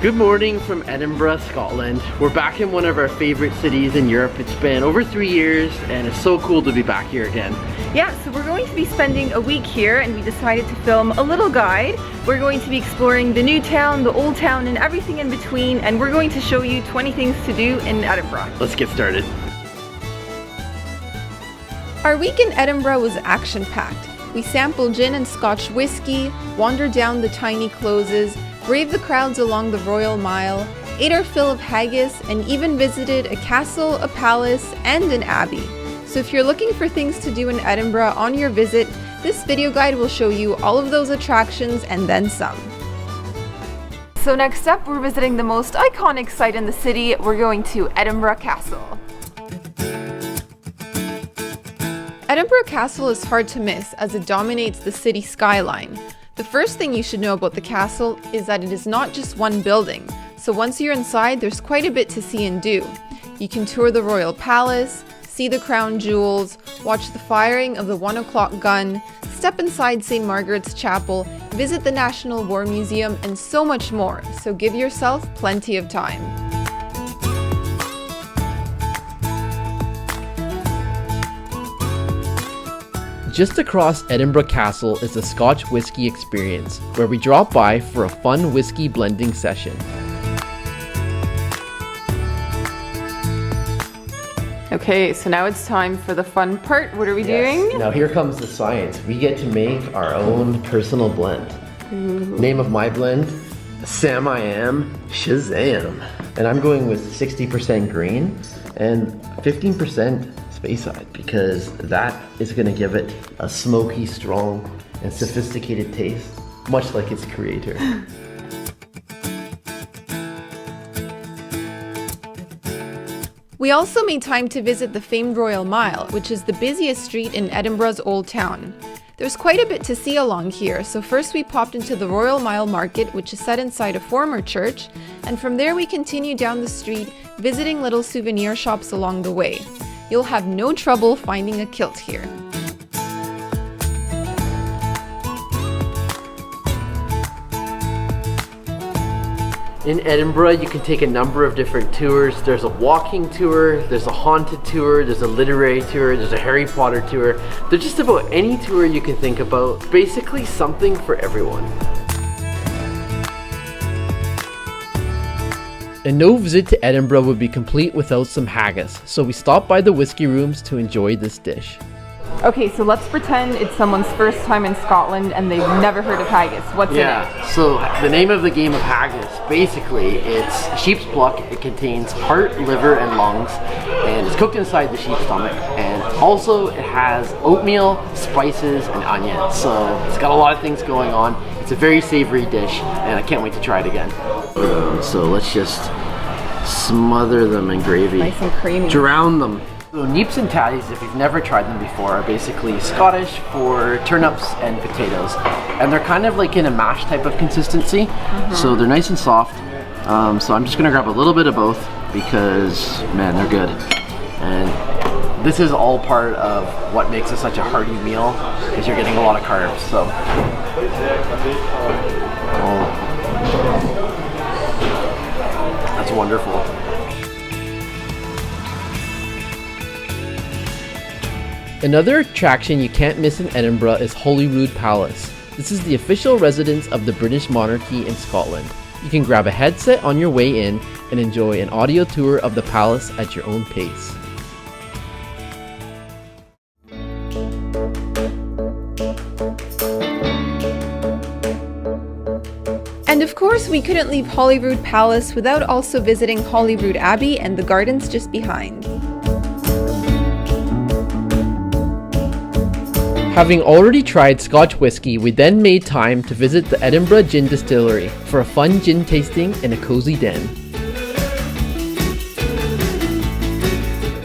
Good morning from Edinburgh, Scotland. We're back in one of our favorite cities in Europe. It's been over 3 years and it's so cool to be back here again. Yeah, so we're going to be spending a week here and we decided to film a little guide. We're going to be exploring the new town, the old town, and everything in between, and we're going to show you 20 things to do in Edinburgh. Let's get started. Our week in Edinburgh was action-packed. We sampled gin and Scotch whiskey, wandered down the tiny closes, braved the crowds along the Royal Mile, ate our fill of haggis, and even visited a castle, a palace, and an abbey. So if you're looking for things to do in Edinburgh on your visit, this video guide will show you all of those attractions and then some. So next up, we're visiting the most iconic site in the city. We're going to Edinburgh Castle. Edinburgh Castle is hard to miss as it dominates the city skyline. The first thing you should know about the castle is that it is not just one building, so once you're inside there's quite a bit to see and do. You can tour the Royal Palace, see the crown jewels, watch the firing of the 1 o'clock gun, step inside St. Margaret's Chapel, visit the National War Museum, and so much more, so give yourself plenty of time. Just across Edinburgh Castle is the Scotch Whisky Experience, where we drop by for a fun whiskey blending session. Okay, so now it's time for the fun part. What are we doing? Now here comes the science. We get to make our own personal blend. Ooh. Name of my blend, Sam I Am Shazam. And I'm going with 60% green and 15% Speyside, because that is going to give it a smoky, strong, and sophisticated taste, much like its creator. We also made time to visit the famed Royal Mile, which is the busiest street in Edinburgh's Old Town. There's quite a bit to see along here, so first we popped into the Royal Mile Market, which is set inside a former church, and from there we continued down the street, visiting little souvenir shops along the way. You'll have no trouble finding a kilt here. In Edinburgh, you can take a number of different tours. There's a walking tour, there's a haunted tour, there's a literary tour, there's a Harry Potter tour. There's just about any tour you can think about. Basically something for everyone. And no visit to Edinburgh would be complete without some haggis, so we stopped by the whiskey rooms to enjoy this dish. Okay, so let's pretend it's someone's first time in Scotland and they've never heard of haggis. What's in it? So the name of the game of haggis, basically, it's sheep's pluck. It contains heart, liver, and lungs, and it's cooked inside the sheep's stomach. And also it has oatmeal, spices, and onions. So it's got a lot of things going on. It's a very savory dish, and I can't wait to try it again. So let's just smother them in gravy. Nice and creamy. Drown them. So neeps and tatties, if you've never tried them before, are basically Scottish for turnips and potatoes. And they're kind of like in a mash type of consistency. So they're nice and soft. So I'm just gonna grab a little bit of both because, man, they're good. And this is all part of what makes it such a hearty meal, because you're getting a lot of carbs. So. That's wonderful. Another attraction you can't miss in Edinburgh is Holyrood Palace. This is the official residence of the British monarchy in Scotland. You can grab a headset on your way in and enjoy an audio tour of the palace at your own pace. And of course, we couldn't leave Holyrood Palace without also visiting Holyrood Abbey and the gardens just behind. Having already tried Scotch whisky, we then made time to visit the Edinburgh Gin Distillery for a fun gin tasting in a cozy den.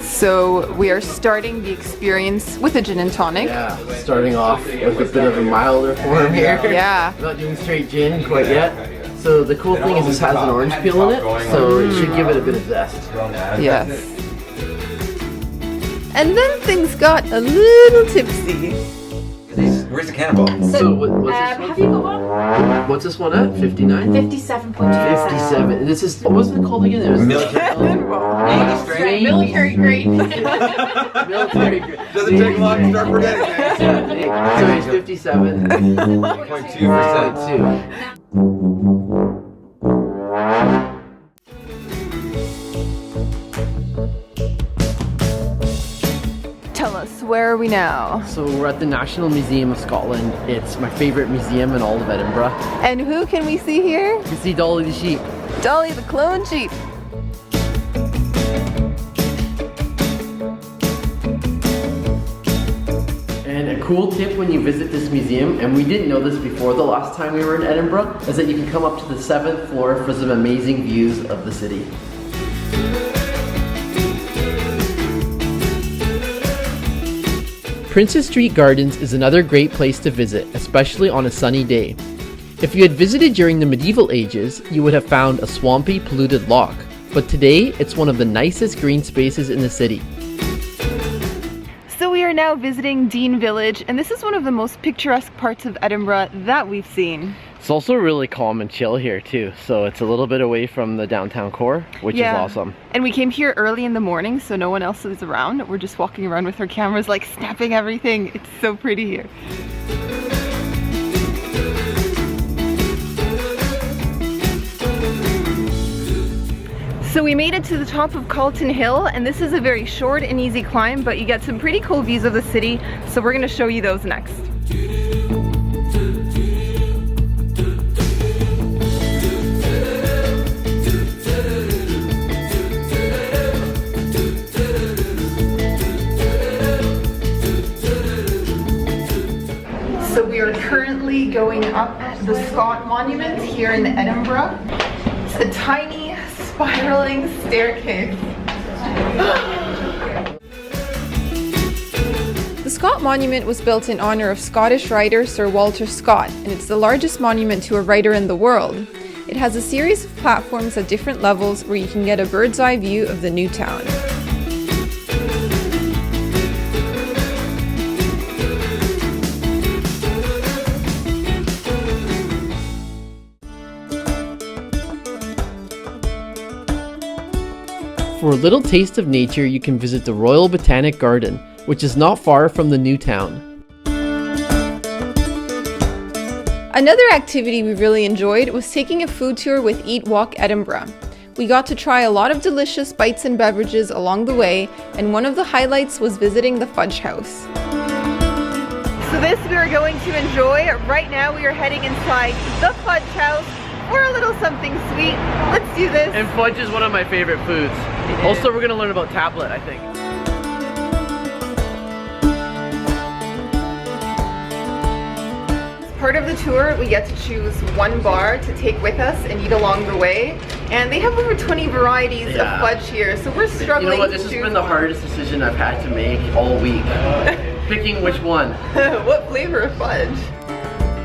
So we are starting the experience with a gin and tonic. Yeah, starting off with a bit of a milder form here. Yeah. Not doing straight gin quite yet. So the cool thing is this has an orange peel in it, so it should give it a bit of zest. Yes. And then things got a little tipsy. These Where's the cannonball? So what's this one? Have you got one? What's this one at? 59? 57.2%. 57. This is, what was it called again? It was Military. Military grade. military. Doesn't take long to start forgetting things. Yeah, so it's 57. 0.2%. Tell us, where are we now? So we're at the National Museum of Scotland. It's my favorite museum in all of Edinburgh. And who can we see here? You can see Dolly the sheep. Dolly the clone sheep. And a cool tip when you visit this museum, and we didn't know this before the last time we were in Edinburgh, is that you can come up to the 7th floor for some amazing views of the city. Princess Street Gardens is another great place to visit, especially on a sunny day. If you had visited during the medieval ages, you would have found a swampy, polluted loch, but today it's one of the nicest green spaces in the city. So we are now visiting Dean Village, and this is one of the most picturesque parts of Edinburgh that we've seen. It's also really calm and chill here too, so it's a little bit away from the downtown core, which is awesome. And we came here early in the morning, so no one else is around. We're just walking around with our cameras, like snapping everything. It's so pretty here. So we made it to the top of Calton Hill, and this is a very short and easy climb, but you get some pretty cool views of the city, so we're going to show you those next. So we are currently going up the Scott Monument here in Edinburgh. It's a tiny spiraling staircase. The Scott Monument was built in honor of Scottish writer Sir Walter Scott, and it's the largest monument to a writer in the world. It has a series of platforms at different levels where you can get a bird's eye view of the new town. For a little taste of nature, you can visit the Royal Botanic Garden, which is not far from the new town. Another activity we really enjoyed was taking a food tour with Walk Edinburgh. We got to try a lot of delicious bites and beverages along the way, and one of the highlights was visiting the Fudge House. So this we are going to enjoy. Right now we are heading inside the Fudge House for a little something sweet. Let's do this. And fudge is one of my favorite foods. Also, we're gonna learn about tablet, I think. As part of the tour, we get to choose one bar to take with us and eat along the way. And they have over 20 varieties of fudge here, so we're struggling. You know what, this has been the hardest decision I've had to make all week. Picking which one. What flavor of fudge?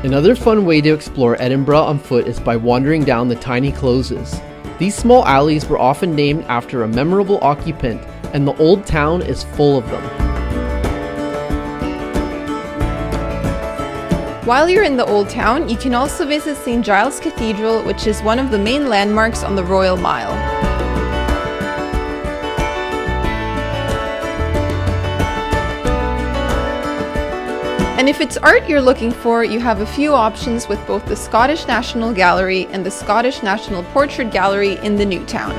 Another fun way to explore Edinburgh on foot is by wandering down the tiny closes. These small alleys were often named after a memorable occupant, and the old town is full of them. While you're in the old town, you can also visit St. Giles Cathedral, which is one of the main landmarks on the Royal Mile. And if it's art you're looking for, you have a few options with both the Scottish National Gallery and the Scottish National Portrait Gallery in the new town.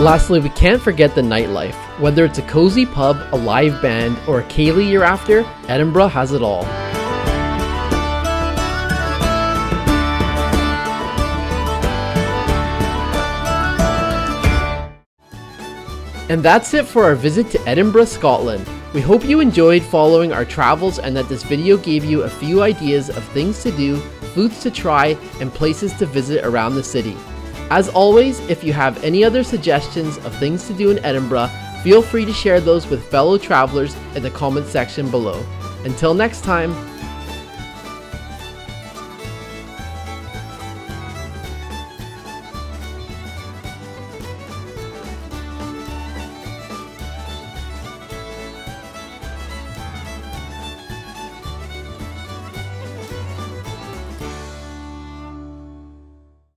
Lastly, we can't forget the nightlife. Whether it's a cozy pub, a live band, or a higly you're after, Edinburgh has it all. And that's it for our visit to Edinburgh, Scotland. We hope you enjoyed following our travels and that this video gave you a few ideas of things to do, foods to try, and places to visit around the city. As always, if you have any other suggestions of things to do in Edinburgh, feel free to share those with fellow travelers in the comments section below. Until next time,